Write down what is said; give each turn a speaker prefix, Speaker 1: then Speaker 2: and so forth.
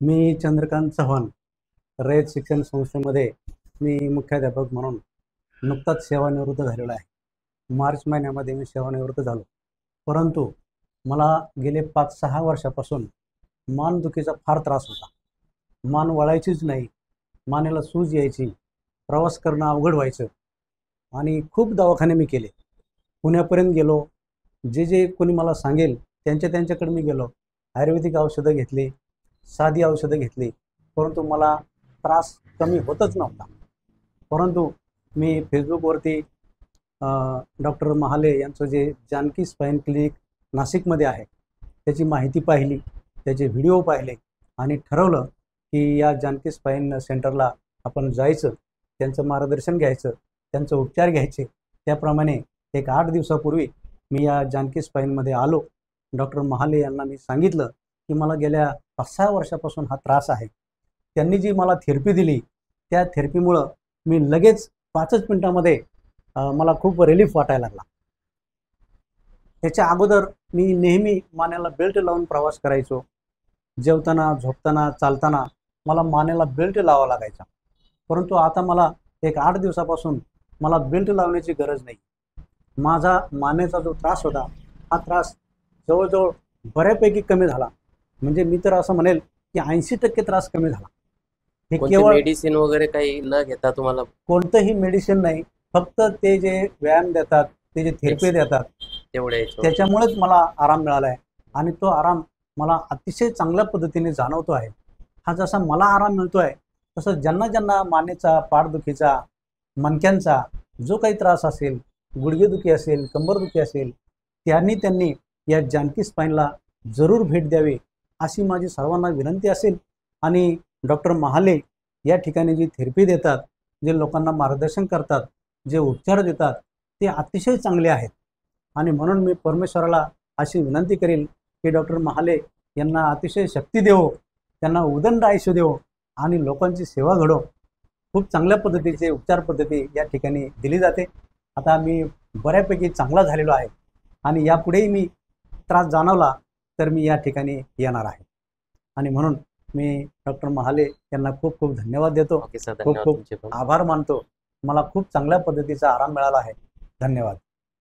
Speaker 1: मी चंद्रकांत चव्हाण रयत शिक्षण संस्थेमध्ये मी मुख्याध्यापक म्हणून नुकताच सेवानिवृत्त झालेलो आहे। मार्च महिन्यामध्ये मी सेवानिवृत्त झालो, परंतु मला गेले 5-6 वर्षापासून मानदुखीचा फार त्रास होता। मान वळायचीच नाही, मानेला सूज यायची, प्रवास करणं अवघड व्हायचं आणि खूप दवाखाने मी केले। पुण्यापर्यंत गेलो, जे कोणी मला सांगेल त्यांच्याकडे मी गेलो, आयुर्वेदिक औषधं घेतली, साधी औषधं घेतली, परंतु मला त्रास कमी होतच नव्हता। परंतु मी फेसबुकवरती डॉक्टर महाले यांचं जे जानकी स्पाइन क्लिनिक नाशिकमध्ये आहे त्याची माहिती पाहिली, त्याचे व्हिडिओ पाहिले आणि ठरवलं की या जानकी स्पाइन सेंटरला आपण जायचं, त्यांचं मार्गदर्शन घ्यायचं, त्यांचे उपचार घ्यायचे। त्याप्रमाणे एक 8 दिवसापूर्वी मी या जानकी स्पाइनमध्ये आलो। डॉक्टर महाले यांना मी सांगितलं की मला गेल्या 5-6 वर्षापासून हा त्रास आहे। त्यांनी जी मला थेरपी दिली त्या थेरपीमुळं मी लगेच 5च मिनिटांमध्ये मला खूप रिलीफ वाटायला लागला। त्याच्या अगोदर मी नेहमी मानेला बेल्ट लावून प्रवास करायचो। जेवताना, झोपताना, चालताना मला मानेला बेल्ट लावावा लागायचा, परंतु आता मला एक 8 दिवसापासून मला बेल्ट लावण्याची गरज नाही। माझा मानेचा जो त्रास होता हा त्रास जवळजवळ बऱ्यापैकी कमी झाला। म्हणजे मी तर असं म्हणेल की 80% त्रास कमी झाला।
Speaker 2: हे केवळ मेडिसिन वगैरे काही न घेता तुम्हाला?
Speaker 1: कोणतंही मेडिसिन नाही, फक्त ते जे व्यायाम देतात, ते जे थेरपी देतात त्याच्यामुळेच मला आराम मिळाला आहे आणि तो आराम मला अतिशय चांगल्या पद्धतीने जाणवतो आहे। हा जसा मला आराम मिळतोय तसं ज्यांना ज्यांना मानेचा, पाठदुखीचा, मणक्यांचा जो काही त्रास असेल, गुडघेदुखी असेल, कंबरदुखी असेल, त्यांनी या जानकी स्पाइनला जरूर भेट द्यावी अशी माझी सर्वांना विनंती असेल। आणि डॉक्टर महाले या ठिकाणी जी थेरपी देतात, जे लोकांना मार्गदर्शन करतात, जे उपचार देतात ते अतिशय चांगले आहेत आणि म्हणून मी परमेश्वराला अशी विनंती करेल की डॉक्टर महाले यांना अतिशय शक्ती देवो, त्यांना उदंड आयुष्य देवो आणि लोकांची सेवा घडो। खूप चांगल्या पद्धतीचे उपचार पद्धती या ठिकाणी दिली जाते। आता मी बऱ्यापैकी चांगला झालेलो आहे आणि यापुढेही मी त्रास जाणवला तर मी या ठिकाणी येणार आहे आणि म्हणून मी डॉक्टर महाले यांना खूप खूप धन्यवाद देतो, खूप खूप आभार मानतो। मला खूप चांगल्या पद्धतीचा आराम मिळाला आहे। धन्यवाद।